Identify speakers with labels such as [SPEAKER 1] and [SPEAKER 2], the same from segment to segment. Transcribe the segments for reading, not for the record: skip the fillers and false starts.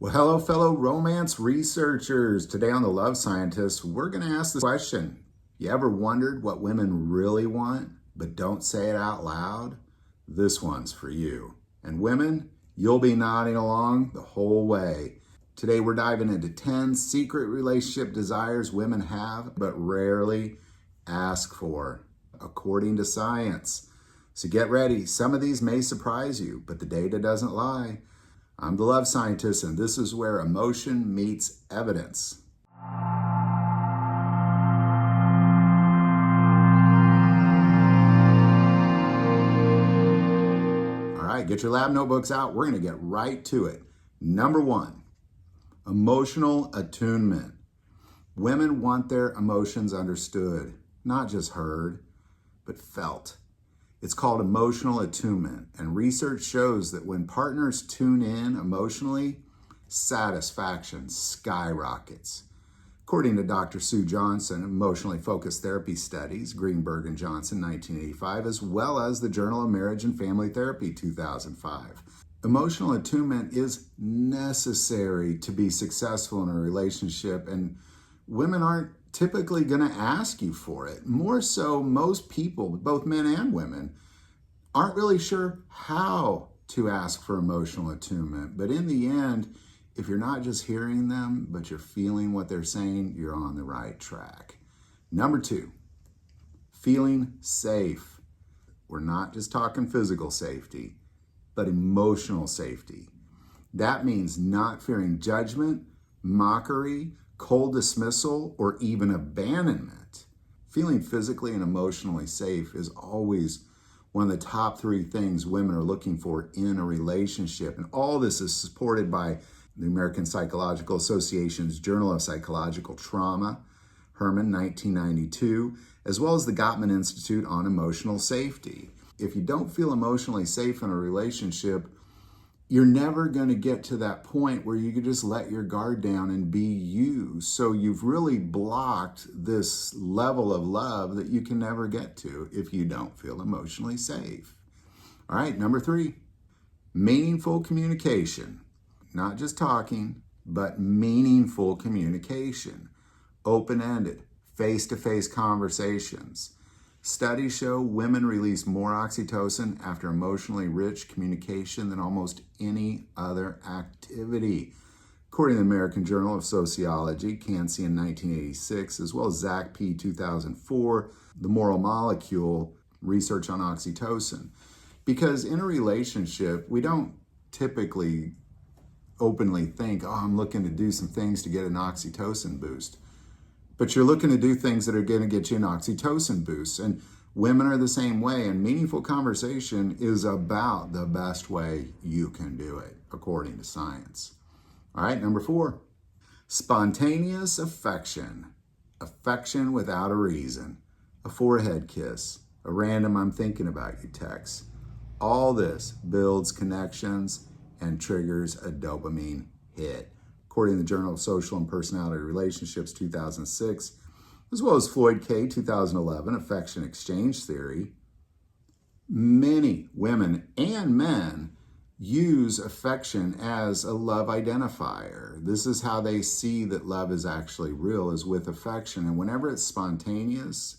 [SPEAKER 1] Well, hello, fellow romance researchers. Today on The Love Scientist, we're going to ask the question. You ever wondered what women really want, but don't say it out loud? This one's for you. And women, you'll be nodding along the whole way. Today, we're diving into 10 secret relationship desires women have, but rarely ask for, according to science. So get ready. Some of these may surprise you, but the data doesn't lie. I'm the Love Scientist, and this is where emotion meets evidence. All right, get your lab notebooks out. We're going to get right to it. Number one, emotional attunement. Women want their emotions understood, not just heard, but felt. It's called emotional attunement, and research shows that when partners tune in emotionally, satisfaction skyrockets. According to Dr. Sue Johnson, Emotionally Focused Therapy Studies, Greenberg and Johnson, 1985, as well as the Journal of Marriage and Family Therapy, 2005. Emotional attunement is necessary to be successful in a relationship, and women aren't typically going to ask you for it. More so, most people, both men and women, aren't really sure how to ask for emotional attunement. But in the end, if you're not just hearing them, but you're feeling what they're saying, you're on the right track. Number two, feeling safe. We're not just talking physical safety, but emotional safety. That means not fearing judgment, mockery, cold dismissal, or even abandonment. Feeling physically and emotionally safe is always one of the top three things women are looking for in a relationship. And all this is supported by the American Psychological Association's Journal of Psychological Trauma, Herman, 1992, as well as the Gottman Institute on Emotional Safety. If you don't feel emotionally safe in a relationship, you're never going to get to that point where you can just let your guard down and be you. So you've really blocked this level of love that you can never get to if you don't feel emotionally safe. All right, number three, meaningful communication. Not just talking, but meaningful communication. Open-ended, face-to-face conversations. Studies show women release more oxytocin after emotionally rich communication than almost any other activity. According to the American Journal of Sociology, Cancian, 1986, as well as Zach P. 2004, The Moral Molecule, research on oxytocin. Because in a relationship, we don't typically openly think, I'm looking to do some things to get an oxytocin boost. But you're looking to do things that are going to get you an oxytocin boost. And women are the same way. And meaningful conversation is about the best way you can do it, according to science. All right, number four, spontaneous affection. Affection without a reason. A forehead kiss. A random I'm thinking about you text. All this builds connections and triggers a dopamine hit. According to the Journal of Social and Personality Relationships, 2006, as well as Floyd K., 2011, Affection Exchange Theory, many women and men use affection as a love identifier. This is how they see that love is actually real, is with affection. And whenever it's spontaneous,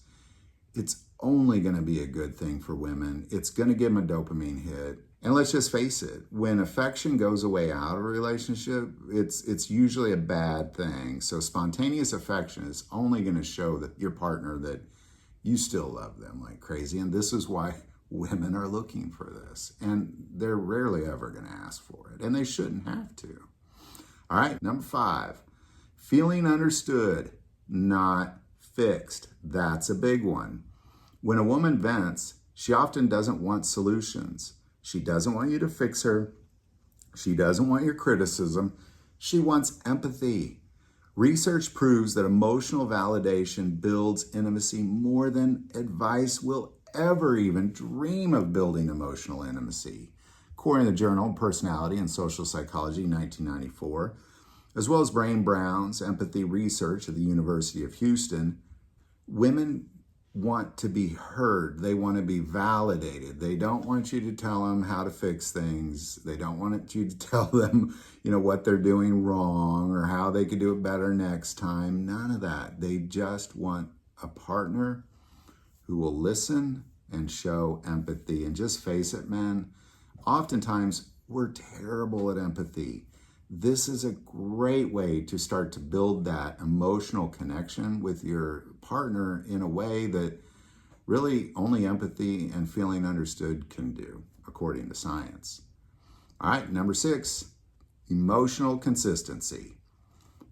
[SPEAKER 1] it's only going to be a good thing for women. It's going to give them a dopamine hit. And let's just face it, when affection goes away out of a relationship, it's usually a bad thing. So spontaneous affection is only going to show that your partner that you still love them like crazy. And this is why women are looking for this. And they're rarely ever going to ask for it. And they shouldn't have to. All right, number five, feeling understood, not fixed. That's a big one. When a woman vents, she often doesn't want solutions. She doesn't want you to fix her. She doesn't want your criticism. She wants empathy. Research proves that emotional validation builds intimacy more than advice will ever even dream of building emotional intimacy. According to the Journal of Personality and Social Psychology, 1994, as well as Brain Brown's empathy research at the University of Houston, women want to be heard. They want to be validated. They don't want you to tell them how to fix things. They don't want you to tell them, what they're doing wrong or how they could do it better next time. None of that. They just want a partner who will listen and show empathy. And just face it, men, oftentimes we're terrible at empathy. This is a great way to start to build that emotional connection with your partner in a way that really only empathy and feeling understood can do, according to science. All right, number 6, emotional consistency.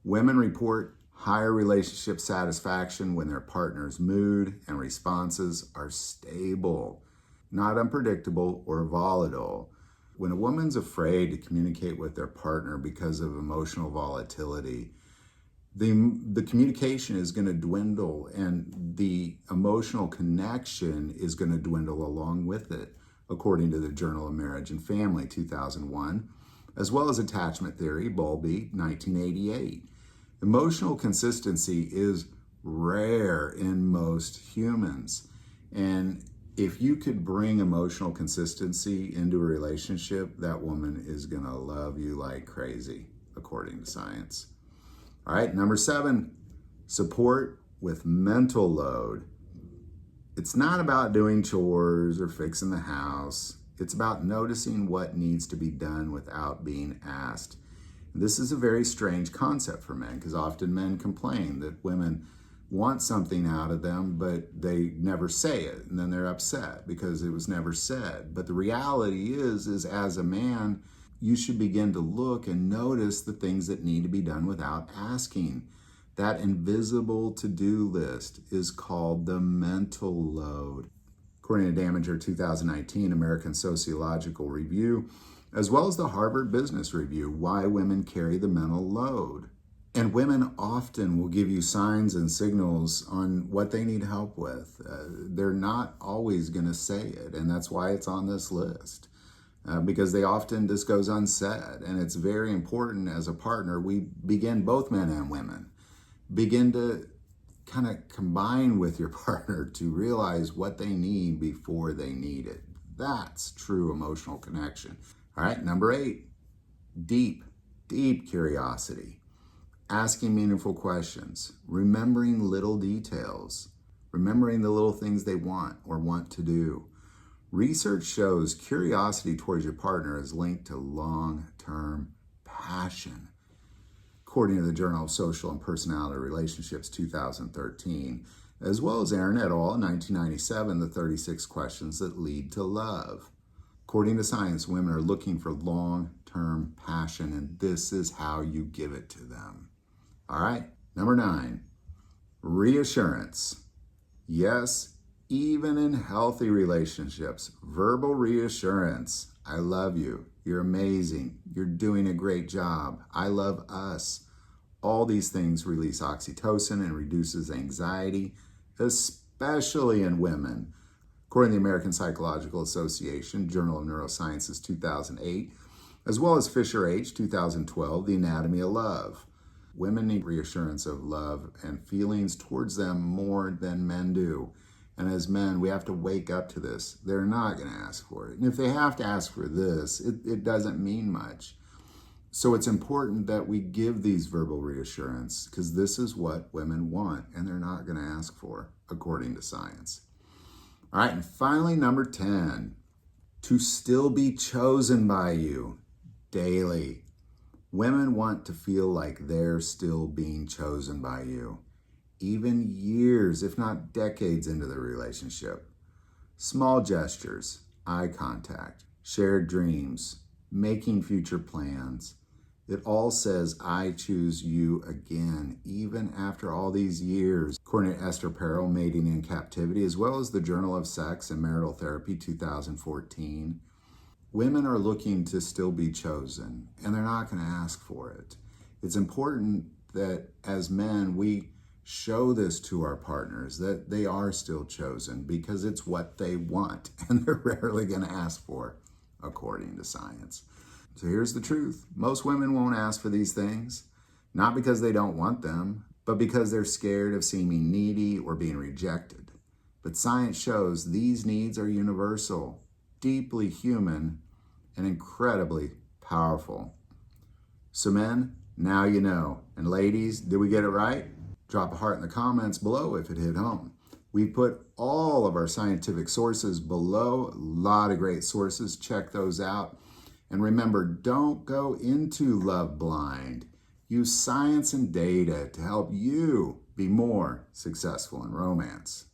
[SPEAKER 1] Women report higher relationship satisfaction when their partner's mood and responses are stable, not unpredictable or volatile. When a woman's afraid to communicate with their partner because of emotional volatility, the communication is going to dwindle and the emotional connection is going to dwindle along with it, according to the Journal of Marriage and Family, 2001, as well as Attachment Theory, Bowlby, 1988. Emotional consistency is rare in most humans. And if you could bring emotional consistency into a relationship, that woman is going to love you like crazy, according to science. All right, number 7, support with mental load. It's not about doing chores or fixing the house. It's about noticing what needs to be done without being asked. This is a very strange concept for men because often men complain that women want something out of them, but they never say it. And then they're upset because it was never said. But the reality is as a man, you should begin to look and notice the things that need to be done without asking. That invisible to-do list is called the mental load. According to Damager 2019 American Sociological Review, as well as the Harvard Business Review, Why Women Carry the Mental Load. And women often will give you signs and signals on what they need help with. They're not always going to say it, and that's why it's on this list. Because this goes unsaid, and it's very important as a partner, we begin, both men and women, begin to kind of combine with your partner to realize what they need before they need it. That's true emotional connection. All right, number 8, deep curiosity. Asking meaningful questions, remembering little details, remembering the little things they want or want to do. Research shows curiosity towards your partner is linked to long-term passion. According to the Journal of Social and Personality Relationships, 2013, as well as Aaron et al. 1997, the 36 questions that lead to love. According to science, women are looking for long-term passion, and this is how you give it to them. All right, number 9, reassurance. Yes, even in healthy relationships, verbal reassurance. I love you. You're amazing. You're doing a great job. I love us. All these things release oxytocin and reduces anxiety, especially in women. According to the American Psychological Association, Journal of Neurosciences, 2008, as well as Fisher H., 2012, The Anatomy of Love. Women need reassurance of love and feelings towards them more than men do. And as men, we have to wake up to this. They're not going to ask for it. And if they have to ask for this, it doesn't mean much. So it's important that we give these verbal reassurance because this is what women want and they're not going to ask for, according to science. All right, and finally, number 10, to still be chosen by you daily. Women want to feel like they're still being chosen by you, even years, if not decades into the relationship. Small gestures, eye contact, shared dreams, making future plans. It all says, I choose you again, even after all these years. According to Esther Perel, Mating in Captivity, as well as the Journal of Sex and Marital Therapy, 2014, women are looking to still be chosen, and they're not going to ask for it. It's important that as men, we show this to our partners, that they are still chosen because it's what they want, and they're rarely going to ask for, according to science. So here's the truth. Most women won't ask for these things, not because they don't want them, but because they're scared of seeming needy or being rejected. But science shows these needs are universal, deeply human, and incredibly powerful. So men, now you know. And ladies, did we get it right? Drop a heart in the comments below if it hit home. We put all of our scientific sources below, a lot of great sources, check those out. And remember, don't go into love blind. Use science and data to help you be more successful in romance.